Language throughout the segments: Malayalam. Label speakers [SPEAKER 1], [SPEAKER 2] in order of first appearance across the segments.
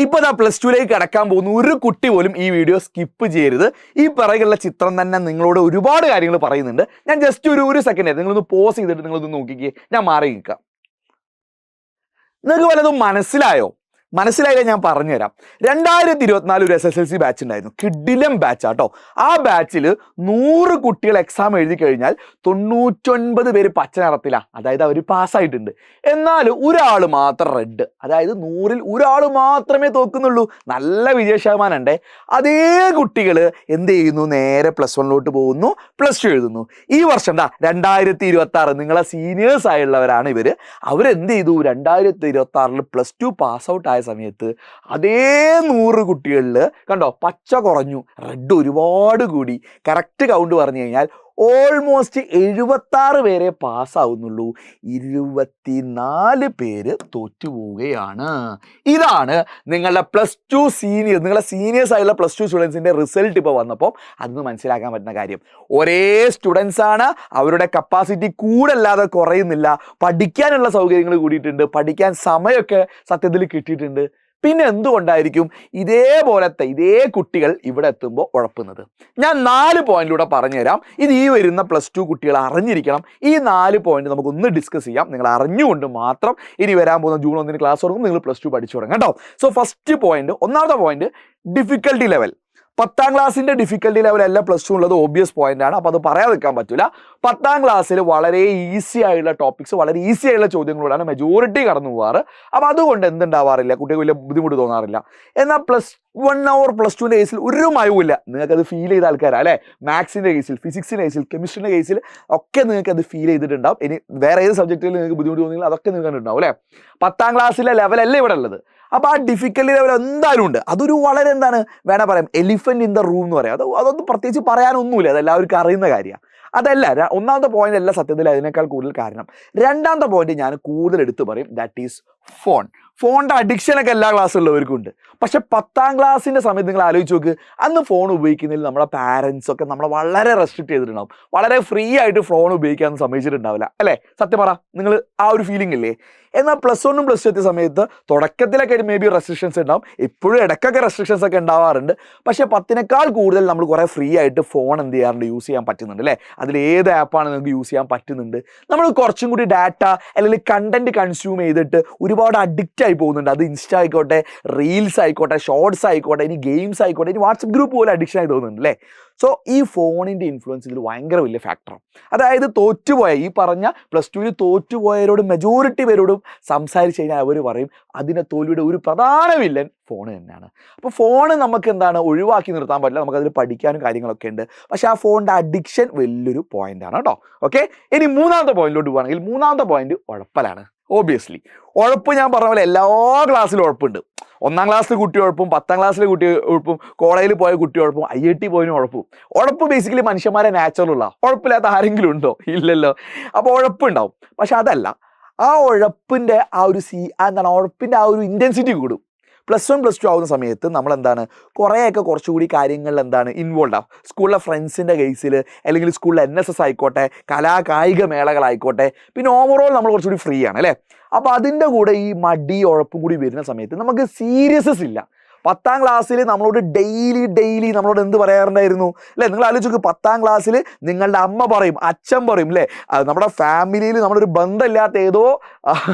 [SPEAKER 1] ഇപ്പോൾ ദാ +2ലേക്ക് കടക്കാൻ പോകുന്ന ഒരു കുട്ടി പോലും ഈ വീഡിയോ സ്കിപ്പ് ചെയ്യരുത്. ഈ പിറകുള്ള ചിത്രം തന്നെ നിങ്ങളോട് ഒരുപാട് കാര്യങ്ങൾ പറയുന്നുണ്ട്. ഞാൻ ജസ്റ്റ് ഒരു സെക്കൻഡ് നിങ്ങളൊന്ന് പോസ് ചെയ്തിട്ട് നിങ്ങളൊന്ന് നോക്കിക്കേ. ഞാൻ മാറി നിൽക്കാം. നിങ്ങൾക്ക് വല്ലതും മനസ്സിലായില്ല ഞാൻ പറഞ്ഞുതരാം. 2024 ഒരു SSLC ബാച്ച് ഉണ്ടായിരുന്നു. കിഡിലം ബാച്ചാട്ടോ. ആ ബാച്ചിൽ 100 കുട്ടികൾ എക്സാം എഴുതി കഴിഞ്ഞാൽ 99 പേര് പച്ച നിറത്തിലാണ്, അതായത് അവർ പാസ്സായിട്ടുണ്ട്. എന്നാൽ ഒരാൾ മാത്രം റെഡ്, അതായത് 100ൽ ഒരാൾ മാത്രമേ തോക്കുന്നുള്ളൂ. നല്ല വിജയശതമാനം ഉണ്ടേ. അതേ കുട്ടികൾ എന്ത് ചെയ്യുന്നു? നേരെ +1 പോകുന്നു, +2 എഴുതുന്നു. ഈ വർഷം 2026 നിങ്ങളെ സീനിയേഴ്സ് ആയുള്ളവരാണ് ഇവർ. അവരെന്ത് ചെയ്തു? 2026 +2 പാസ് ഔട്ട് ആയ സമയത്ത് അതേ 100 കുട്ടികളിൽ കണ്ടോ, പച്ച കുറഞ്ഞു, റെഡ് ഒരുപാട് കൂടി. കറക്റ്റ് കൗണ്ട് പറഞ്ഞു കഴിഞ്ഞാൽ ഓൾമോസ്റ്റ് 76 പേരെ പാസ്സാവുന്നുള്ളൂ, 24 പേര് തോറ്റുപോവുകയാണ്. ഇതാണ് നിങ്ങളുടെ +2 സീനിയേഴ്സ്, നിങ്ങളുടെ സീനിയേഴ്സ് ആയുള്ള +2 സ്റ്റുഡൻസിൻ്റെ റിസൾട്ട് ഇപ്പോൾ വന്നപ്പോൾ അതൊന്ന് മനസ്സിലാക്കാൻ പറ്റുന്ന കാര്യം. ഒരേ സ്റ്റുഡൻസ് ആണ്, അവരുടെ കപ്പാസിറ്റി കൂടല്ലാതെ കുറയുന്നില്ല. പഠിക്കാനുള്ള സൗകര്യങ്ങൾ കൂടിയിട്ടുണ്ട്, പഠിക്കാൻ സമയമൊക്കെ സത്യത്തിൽ കിട്ടിയിട്ടുണ്ട്. പിന്നെ എന്തുകൊണ്ടായിരിക്കും ഇതേ കുട്ടികൾ ഇവിടെ എത്തുമ്പോൾ ഉഴപ്പുന്നത്? ഞാൻ 4 പോയിന്റിലൂടെ പറഞ്ഞുതരാം. ഇത് ഈ വരുന്ന +2 കുട്ടികൾ അറിഞ്ഞിരിക്കണം. ഈ 4 പോയിന്റ് നമുക്കൊന്ന് ഡിസ്കസ് ചെയ്യാം. നിങ്ങൾ അറിഞ്ഞുകൊണ്ട് മാത്രം ഇനി വരാൻ പോകുന്ന ജൂൺ 1 ക്ലാസ് തുടങ്ങും, നിങ്ങൾ +2 പഠിച്ചു തുടങ്ങും കേട്ടോ. സോ ഫസ്റ്റ് പോയിന്റ്, ഒന്നാമത്തെ പോയിന്റ് ഡിഫിക്കൽട്ടി ലെവൽ. 10ാം ക്ലാസ്സിൻ്റെ ഡിഫിക്കൽട്ടി ലെവൽ അല്ല +2 ഉള്ളത്, ഓബ്വിയസ് പോയിന്റ് ആണ്. അപ്പോൾ അത് പറയാതെ നിൽക്കാൻ പറ്റില്ല. 10ാം ക്ലാസ്സിൽ വളരെ ഈസി ആയുള്ള ടോപ്പിക്സ്, വളരെ ഈസി ആയുള്ള ചോദ്യങ്ങളോടാണ് മെജോറിറ്റി കടന്നു പോകാറ്. അപ്പോൾ അതുകൊണ്ട് എന്തുണ്ടാവാറില്ല, കുട്ടികൾക്ക് വലിയ ബുദ്ധിമുട്ട് തോന്നാറില്ല. എന്നാൽ +1 ഓർ +2ൻ്റെ കേസിൽ ഒരു മയവുമില്ല. നിങ്ങൾക്കത് ഫീൽ ചെയ്ത ആൾക്കാരാണ് അല്ലേ? മാത്സിൻ്റെ കേസിൽ, ഫിസിക്സിൻ്റെ കേസിൽ, കെമിസ്ട്രിൻ്റെ കേസിൽ ഒക്കെ നിങ്ങൾക്കത് ഫീൽ ചെയ്തിട്ടുണ്ടാവും. ഇനി വേറെ ഏത് സബ്ജക്റ്റിൽ നിങ്ങൾക്ക് ബുദ്ധിമുട്ട് തോന്നിയെങ്കിൽ അതൊക്കെ നിങ്ങൾക്ക് കണ്ടിട്ടുണ്ടാവും അല്ലേ? 10ാം ക്ലാസ്സിലെ ലെവലല്ലേ ഇവിടെ ഉള്ളത്. അപ്പോൾ ആ ഡിഫിക്കൽട്ടി ലെവൽ എന്തായാലും ഉണ്ട്. അതൊരു വളരെ വേണേൽ പറയാം എലിഫന്റ് ഇൻ ദ റൂം എന്ന് പറയാം. അതൊന്നും പ്രത്യേകിച്ച് പറയാനൊന്നുമില്ല, അതെല്ലാവർക്കും അറിയുന്ന കാര്യമാണ്. അതല്ല ഒന്നാമത്തെ പോയിന്റ് അല്ല സത്യത്തിൽ അതിനേക്കാൾ കൂടുതൽ കാരണം. രണ്ടാമത്തെ പോയിന്റ് ഞാൻ കൂടുതൽ എടുത്തു പറയും, ദാറ്റ് ഈസ് ഫോണിൻ്റെ അഡിക്ഷനൊക്കെ എല്ലാ ക്ലാസ്സുള്ളവർക്കും ഉണ്ട്. പക്ഷെ 10ാം ക്ലാസ്സിൻ്റെ സമയത്ത് നിങ്ങൾ ആലോചിച്ച് നോക്ക്, അന്ന് ഫോൺ ഉപയോഗിക്കുന്നതിൽ നമ്മുടെ പാരൻസ് ഒക്കെ നമ്മളെ വളരെ റെസ്ട്രിക്ട് ചെയ്തിട്ടുണ്ടാവും. വളരെ ഫ്രീ ആയിട്ട് ഫോൺ ഉപയോഗിക്കാനൊന്നും സമ്മതിച്ചിട്ടുണ്ടാവില്ല അല്ലേ? സത്യം പറ, നിങ്ങൾ ആ ഒരു ഫീലിംഗ് ഇല്ലേ? എന്നാൽ +1 +2 എത്തിയ സമയത്ത് തുടക്കത്തിലൊക്കെ മേ ബി റെസ്ട്രിക്ഷൻസ് ഉണ്ടാവും, ഇപ്പോഴും ഇടയ്ക്കൊക്കെ റെസ്ട്രിക്ഷൻസ് ഒക്കെ ഉണ്ടാവാറുണ്ട്. പക്ഷേ 10നേക്കാൾ കൂടുതൽ നമ്മൾ കുറേ ഫ്രീ ആയിട്ട് ഫോൺ എന്ത് ചെയ്യാറുണ്ട്? യൂസ് ചെയ്യാൻ പറ്റുന്നുണ്ട് അല്ലേ? അതിൽ ഏത് ആപ്പാണ് നിങ്ങൾക്ക് യൂസ് ചെയ്യാൻ പറ്റുന്നുണ്ട്. നമ്മൾ കുറച്ചും കൂടി ഡാറ്റ അല്ലെങ്കിൽ കണ്ടന്റ് കൺസ്യൂം ചെയ്തിട്ട് ഒരുപാട് അഡിക്റ്റ് ആയി പോകുന്നുണ്ട്. അത് ഇൻസ്റ്റ ആയിക്കോട്ടെ, റീൽസ് ആയിക്കോട്ടെ, ഷോർട്സ് ആയിക്കോട്ടെ, ഇനി ഗെയിംസ് ആയിക്കോട്ടെ, ഇനി വാട്സപ്പ് ഗ്രൂപ്പ് പോലെ അഡിക്ഷൻ ആയി തോന്നുന്നുണ്ട് അല്ലേ? സോ ഈ ഫോണിൻ്റെ ഇൻഫ്ലുവൻസ് ഇതിൽ ഭയങ്കര വലിയ ഫാക്ടറാണ്. അതായത് തോറ്റുപോയ, ഈ പറഞ്ഞ +2ൽ തോറ്റുപോയവരോട് മെജോറിറ്റി പേരോടും സംസാരിച്ച് കഴിഞ്ഞാൽ അവർ പറയും അതിനെ തോൽവിയുടെ ഒരു പ്രധാന വില്ലൻ ഫോൺ തന്നെയാണ്. അപ്പോൾ ഫോണ് നമുക്ക് ഒഴിവാക്കി നിർത്താൻ പറ്റില്ല, നമുക്കതിൽ പഠിക്കാനും കാര്യങ്ങളൊക്കെ ഉണ്ട്. പക്ഷേ ആ ഫോണിൻ്റെ അഡിക്ഷൻ വലിയൊരു പോയിന്റാണ് കേട്ടോ. ഓക്കെ, ഇനി മൂന്നാമത്തെ പോയിന്റിലോട്ട് പോവുകയാണെങ്കിൽ മൂന്നാമത്തെ പോയിന്റ് ഉഴപ്പലാണ്. ഓബിയസ്ലി ഉഴപ്പ് ഞാൻ പറഞ്ഞ പോലെ എല്ലാ ക്ലാസ്സിലും ഉഴപ്പുണ്ട്. 1ാം ക്ലാസ്സിൽ കുട്ടി ഉഴപ്പും, 10ാം ക്ലാസ്സിലെ കുട്ടി ഉഴപ്പും, കോളേജിൽ പോയ കുട്ടി ഉഴപ്പും, IIT പോയതിനും ഉഴപ്പും. ഉഴപ്പ് ബേസിക്കലി മനുഷ്യന്മാരെ നാച്ചുറലുള്ള, ഉഴപ്പില്ലാത്ത ആരെങ്കിലും ഉണ്ടോ? ഇല്ലല്ലോ. അപ്പോൾ ഉഴപ്പുണ്ടാവും. പക്ഷെ അതല്ല, ആ ഉഴപ്പിൻ്റെ ഉഴപ്പിൻ്റെ ആ ഒരു ഇൻറ്റൻസിറ്റി കൂടും. +1 +2 ആവുന്ന സമയത്ത് നമ്മൾ കുറേയൊക്കെ കുറച്ചുകൂടി കാര്യങ്ങളിൽ ഇൻവോൾവ് ആവും. സ്കൂളിലെ ഫ്രണ്ട്സിൻ്റെ കേസിൽ, അല്ലെങ്കിൽ സ്കൂളിലെ NSS ആയിക്കോട്ടെ, കായിക മേളകളായിക്കോട്ടെ, പിന്നെ ഓവറോൾ നമ്മൾ കുറച്ചുകൂടി ഫ്രീ ആണ് അല്ലേ? അപ്പോൾ അതിൻ്റെ കൂടെ ഈ മടി ഉഴപ്പും കൂടി വരുന്ന സമയത്ത് നമുക്ക് സീരിയസ്നെസ് ഇല്ല. 10ാം ക്ലാസ്സിൽ നമ്മളോട് ഡെയിലി നമ്മളോട് എന്ത് പറയാറുണ്ടായിരുന്നു അല്ലേ? നിങ്ങൾ ആലോചിച്ച് 10ാം ക്ലാസ്സിൽ നിങ്ങളുടെ അമ്മ പറയും, അച്ഛൻ പറയും അല്ലേ? നമ്മുടെ ഫാമിലിയിൽ നമ്മളൊരു ബന്ധമില്ലാത്ത ഏതോ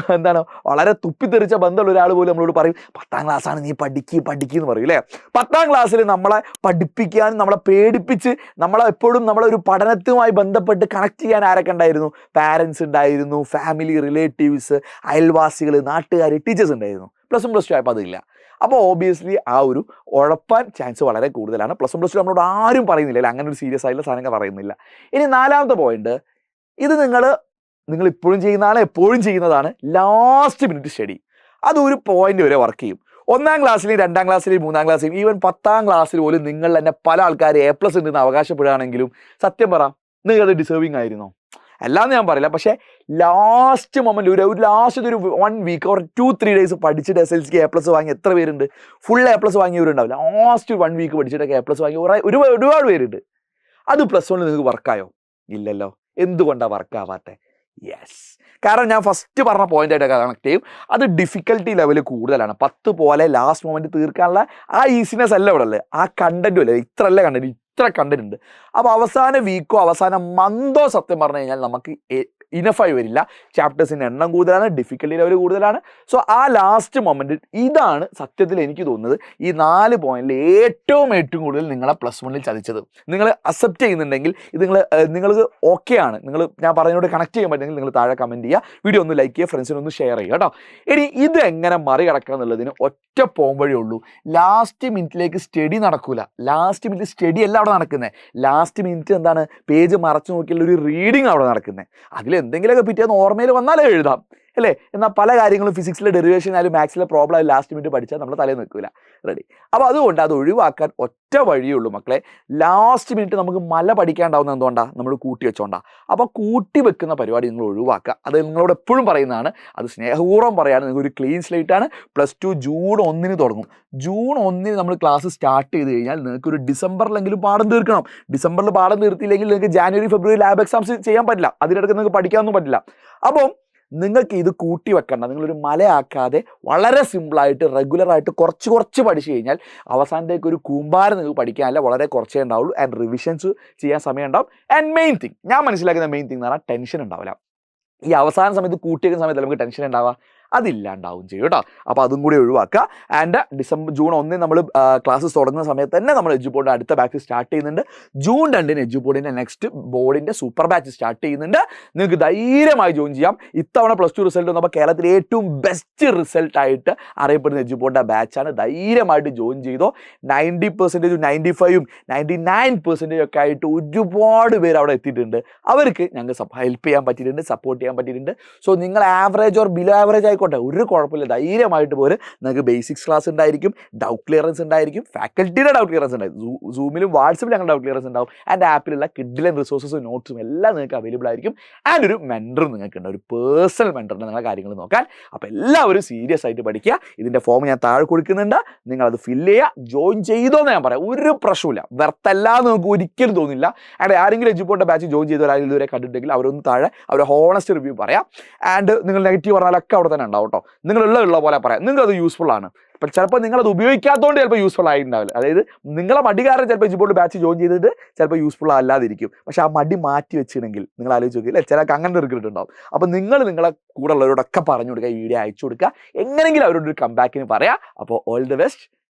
[SPEAKER 1] വളരെ തുപ്പിത്തെറിച്ച ബന്ധമുള്ള ഒരാൾ പോലും നമ്മളോട് പറയും 10ാം ക്ലാസ്സാണ്, നീ പഠിക്കുക എന്ന് പറയും അല്ലേ? 10ാം ക്ലാസ്സിൽ നമ്മളെ പഠിപ്പിക്കാനും നമ്മളെ പേടിപ്പിച്ച് എപ്പോഴും ഒരു പഠനത്തുമായി ബന്ധപ്പെട്ട് കണക്ട് ചെയ്യാൻ ആരൊക്കെ ഉണ്ടായിരുന്നു? പാരൻസ് ഉണ്ടായിരുന്നു, ഫാമിലി, റിലേറ്റീവ്സ്, അയൽവാസികൾ, നാട്ടുകാർ, ടീച്ചേഴ്സ് ഉണ്ടായിരുന്നു. +1 +2 ആയപ്പോൾ അതില്ല. അപ്പോൾ ഓബിയസ്ലി ആ ഒരു ഉഴപ്പാൻ ചാൻസ് വളരെ കൂടുതലാണ്. +1 +2 നമ്മളോട് ആരും പറയുന്നില്ല, അങ്ങനെ ഒരു സീരിയസ് ആയിട്ടുള്ള സാധനങ്ങൾ പറയുന്നില്ല. ഇനി 4ാമത്തെ പോയിന്റ്, ഇത് നിങ്ങൾ ഇപ്പോഴും ചെയ്യുന്നതാണ്, എപ്പോഴും ചെയ്യുന്നതാണ്, ലാസ്റ്റ് മിനിറ്റ് സ്റ്റഡി. അതൊരു പോയിന്റ് വരെ വർക്ക് ചെയ്യും. 1ാം ക്ലാസ്സിലെയും 2ാം ക്ലാസ്സിലെയും 3ാം ക്ലാസ്സിലെയും ഈവൻ 10ാം ക്ലാസ്സിൽ പോലും നിങ്ങൾ തന്നെ പല ആൾക്കാർ A+ ഉണ്ടെന്ന് അവകാശപ്പെടുകയാണെങ്കിലും സത്യം പറ, നിങ്ങളത് ഡിസേർവിങ് ആയിരുന്നോ? അല്ലാന്ന് ഞാൻ പറയില്ല. പക്ഷേ ലാസ്റ്റ് മൊമെന്റ്, ഒരു 1 വീക്ക് ഓർ 2-3 ഡേയ്സ് പഠിച്ചിട്ട് SSLCക്ക് A+ വാങ്ങി എത്ര പേരുണ്ട്? ഫുൾ A+ വാങ്ങിയവരുണ്ടാവില്ല. ലാസ്റ്റ് 1 വീക്ക് പഠിച്ചിട്ടൊക്കെ A+ വാങ്ങി ഒരുപാട് പേരുണ്ട്. അത് +1 നിങ്ങൾക്ക് വർക്കായോ? ഇല്ലല്ലോ. എന്തുകൊണ്ടാണ് വർക്കാവാത്തെ? യെസ്, കാരണം ഞാൻ ഫസ്റ്റ് പറഞ്ഞ പോയിന്റായിട്ടൊക്കെ കണക്ട് ചെയ്യും. അത് ഡിഫിക്കൽട്ടി ലെവൽ കൂടുതലാണ്. 10 പോലെ ലാസ്റ്റ് മൊമെന്റ് തീർക്കാനുള്ള ആ ഈസിനെസ് അല്ല ഇവിടെ ഉള്ളത്, ആ കണ്ടന്റും അല്ലേ. ഇത്ര കണ്ടന്റ് ഉണ്ട്. അപ്പോൾ അവസാന വീക്കോ അവസാന മന്തോ സത്യം പറഞ്ഞു കഴിഞ്ഞാൽ നമുക്ക് ഇനഫായി വരില്ല. ചാപ്റ്റേഴ്സിൻ്റെ എണ്ണം കൂടുതലാണ്, ഡിഫിക്കൽട്ടി ലെവൽ കൂടുതലാണ്. സോ ആ ലാസ്റ്റ് മൊമെന്റ് ഇതാണ് സത്യത്തിൽ എനിക്ക് തോന്നുന്നത് ഈ 4 പോയിന്റിൽ ഏറ്റവും കൂടുതൽ നിങ്ങളെ +1 ചതിച്ചത്. നിങ്ങൾ അക്സെപ്റ്റ് ചെയ്യുന്നുണ്ടെങ്കിൽ ഇത് നിങ്ങൾക്ക് ഓക്കെ ആണ്, ഞാൻ പറഞ്ഞതിനോട് കണക്ട് ചെയ്യാൻ പറ്റുമെങ്കിൽ നിങ്ങൾ താഴെ കമന്റ് ചെയ്യുക, വീഡിയോ ഒന്ന് ലൈക്ക് ചെയ്യുക, ഫ്രണ്ട്സിനൊന്ന് ഷെയർ ചെയ്യുക കേട്ടോ. ഇനി ഇത് എങ്ങനെ മറികടക്കുക എന്നുള്ളതിന് ഒറ്റ പോംവഴിയേ ഉള്ളൂ. ലാസ്റ്റ് മിനിറ്റിലേക്ക് സ്റ്റഡി നടക്കൂല. ലാസ്റ്റ് മിനിറ്റ് സ്റ്റഡി അല്ല അവിടെ നടക്കുന്നത്. ലാസ്റ്റ് മിനിറ്റ് എന്താണ്, പേജ് മറച്ചു നോക്കിയുള്ള ഒരു റീഡിങ് അവിടെ നടക്കുന്നത്. അതിൽ എന്തെങ്കിലുമൊക്കെ പിറ്റേന്ന് ഓർമ്മയിൽ വന്നാലേ എഴുതാം അല്ലേ. എന്നാൽ പല കാര്യങ്ങളും ഫിസിക്സിലെ ഡെറിവേഷൻ ആയാലും മാത്സിലെ പ്രോബ്ലം ആയാലും ലാസ്റ്റ് മിനിറ്റ് പഠിച്ചാൽ നമ്മുടെ തലയിൽ നിൽക്കില്ല. റെഡി. അപ്പോൾ അതുകൊണ്ട് അത് ഒഴിവാക്കാൻ ഒറ്റ വഴിയേ ഉള്ളൂ മക്കളെ. ലാസ്റ്റ് മിനിറ്റ് നമുക്ക് മല പഠിക്കാണ്ടാവുന്നത് എന്തുകൊണ്ടാണ്, നമ്മൾ കൂട്ടി വെച്ചോണ്ടാ. അപ്പോൾ കൂട്ടി വെക്കുന്ന പരിപാടി നിങ്ങൾ ഒഴിവാക്കുക. അത് നിങ്ങളോട് എപ്പോഴും പറയുന്നതാണ്, അത് സ്നേഹപൂർവ്വം പറയുകയാണ്. നിങ്ങൾക്ക് ഒരു ക്ലീൻ സ്ലേറ്റ് ആണ്. +2 ജൂൺ 1 തുടങ്ങും. ജൂൺ 1 നമ്മൾ ക്ലാസ് സ്റ്റാർട്ട് ചെയ്ത് കഴിഞ്ഞാൽ നിങ്ങൾക്ക് ഒരു ഡിസംബറിലെങ്കിലും പാഠം തീർക്കണം. ഡിസംബറിൽ പാഠം തീർത്തില്ലെങ്കിൽ നിങ്ങൾക്ക് ജാനുവരി ഫെബ്രുവരി ലാബ് എക്സാംസ് ചെയ്യാൻ പറ്റില്ല. അതിനിടയ്ക്ക് നിങ്ങൾക്ക് പഠിക്കാനൊന്നും പറ്റില്ല. അപ്പം നിങ്ങൾക്ക് ഇത് കൂട്ടി വെക്കണ്ട. നിങ്ങളൊരു മലയാക്കാതെ വളരെ സിമ്പിളായിട്ട് റെഗുലറായിട്ട് കുറച്ച് പഠിച്ചു കഴിഞ്ഞാൽ അവസാനത്തേക്ക് ഒരു കൂമ്പാരം നിങ്ങൾക്ക് പഠിക്കാനല്ല, വളരെ കുറച്ചേ ഉണ്ടാവുള്ളൂ. ആൻഡ് റിവിഷൻസ് ചെയ്യാൻ സമയം ഉണ്ടാവും. ആൻഡ് മെയിൻ തിങ്, ഞാൻ മനസ്സിലാക്കുന്ന മെയിൻ തിങ് എന്ന് പറഞ്ഞാൽ ടെൻഷൻ ഉണ്ടാവില്ല. ഈ അവസാന സമയത്ത് കൂട്ടി വെക്കുന്ന സമയത്ത് നമുക്ക് ടെൻഷൻ ഉണ്ടാവുക, അതില്ലാണ്ടാവും ചെയ്യും കേട്ടോ. അപ്പോൾ അതും കൂടി ഒഴിവാക്കുക. ആൻഡ് ജൂൺ 1 നമ്മൾ ക്ലാസ്സസ് തുടങ്ങുന്ന സമയത്ത് തന്നെ നമ്മൾ എഡ്യൂബോർഡിൻ്റെ അടുത്ത ബാച്ച് സ്റ്റാർട്ട് ചെയ്യുന്നുണ്ട്. ജൂൺ 2 എഡ്യൂബോർഡിൻ്റെ നെക്സ്റ്റ് ബോർഡിൻ്റെ സൂപ്പർ ബാച്ച് സ്റ്റാർട്ട് ചെയ്യുന്നുണ്ട്. നിങ്ങൾക്ക് ധൈര്യമായി ജോയിൻ ചെയ്യാം. ഇത്തവണ +2 റിസൾട്ട് വന്നപ്പോൾ കേരളത്തിലെ ഏറ്റവും ബെസ്റ്റ് റിസൾട്ടായിട്ട് അറിയപ്പെടുന്ന എഡ്യൂബോർഡിൻ്റെ ബാച്ചാണ്. ധൈര്യമായിട്ട് ജോയിൻ ചെയ്തോ. 90%, 95%, 99% ഒക്കെ ആയിട്ട് ഒരുപാട് പേര് അവിടെ എത്തിയിട്ടുണ്ട്. അവർക്ക് ഞങ്ങൾ ഹെൽപ്പ് ചെയ്യാൻ പറ്റിയിട്ടുണ്ട്, സപ്പോർട്ട് ചെയ്യാൻ പറ്റിയിട്ടുണ്ട്. സോ നിങ്ങൾ ആവറേജ് ഓർ ബിലോ ആവറേജ് ആയിക്കോട്ടെ, ഒരു കുഴപ്പമില്ല, ധൈര്യമായിട്ട് പോര്. നിങ്ങൾക്ക് ബേസിക്സ് ക്ലാസ് ഉണ്ടായിരിക്കും, ഡൗട്ട് ക്ലിയറൻസ് ഉണ്ടായിരിക്കും, ഫാക്കൽറ്റിയുടെ ഡൗട്ട് ക്ലിയറൻസ് ഉണ്ടായിരിക്കും, സൂമിലും വാട്സപ്പിലും ഞങ്ങൾ ഡൗട്ട് ക്ലിയറൻസ് ഉണ്ടാവും. ആൻഡ് ആപ്പിലുള്ള കിഡിലൻ റിസോഴ്സസും നോട്ട്സും എല്ലാം നിങ്ങൾക്ക് അവൈലബിൾ ആയിരിക്കും. ആൻഡ് ഒരു മെൻറ്ററും നിങ്ങൾക്കുണ്ട്, ഒരു പേഴ്സണൽ മെൻറ്ററിന് നിങ്ങളുടെ കാര്യങ്ങൾ നോക്കാൻ. അപ്പോൾ എല്ലാവരും സീരിയസ് ആയിട്ട് പഠിക്കുക. ഇതിൻ്റെ ഫോം ഞാൻ താഴെ കൊടുക്കുന്നുണ്ട്, നിങ്ങളത് ഫില്ല് ചെയ്യുക. ജോയിൻ ചെയ്തോന്ന് ഞാൻ പറയാം, ഒരു പ്രശ്നമില്ല, വെർത്തല്ലാന്ന് നിങ്ങൾക്ക് ഒരിക്കലും തോന്നില്ല. ആൻഡ് ആരെങ്കിലും എഡ്യൂബോർഡിൻ്റെ ബാച്ച് ജോയിൻ ചെയ്തവരാരും ഇതുവരെ കണ്ടിട്ടുണ്ടെങ്കിൽ അവരൊന്ന് താഴെ അവർ ഹോണസ്റ്റ് റിവ്യൂ പറയാം. ആൻഡ് നിങ്ങൾ നെഗറ്റീവ് പറഞ്ഞാലൊക്കെ അവിടെ തന്നെ ഉണ്ടാവും കേട്ടോ. നിങ്ങളുള്ള പോലെ പറയാം, നിങ്ങൾക്കത് യൂസ്ഫുൾ ആണ്. അപ്പം ചിലപ്പോൾ നിങ്ങളത് ഉപയോഗിക്കാത്തതുകൊണ്ട് ചിലപ്പോൾ യൂസ്ഫുൾ ആയിട്ടുണ്ടാവില്ല. അതായത് നിങ്ങളെ മടികാരൻ ചിലപ്പോൾ എഡ്യൂബോർഡ് ബാച്ച് ജോയിൻ ചെയ്തിട്ട് ചിലപ്പോൾ യൂസ്ഫുൾ അല്ലാതിരിക്കും. പക്ഷേ ആ മടി മാറ്റി വെച്ചിട്ടുണ്ടെങ്കിൽ നിങ്ങൾ ആലോചിച്ച് നോക്കി അല്ലേ, ചിലർക്ക് അങ്ങനെ റിഗ്രറ്റ് ഉണ്ടാവും. അപ്പം നിങ്ങളെ കൂടെ ഉള്ളവരോടൊക്കെ പറഞ്ഞു കൊടുക്കുക, ഈ വീഡിയോ അയച്ചു കൊടുക്കുക, എങ്ങനെയെങ്കിലും അവരോടൊരു കംബാക്കിന് പറയാം. അപ്പോൾ ഓൾ ദി ബെസ്റ്റ്.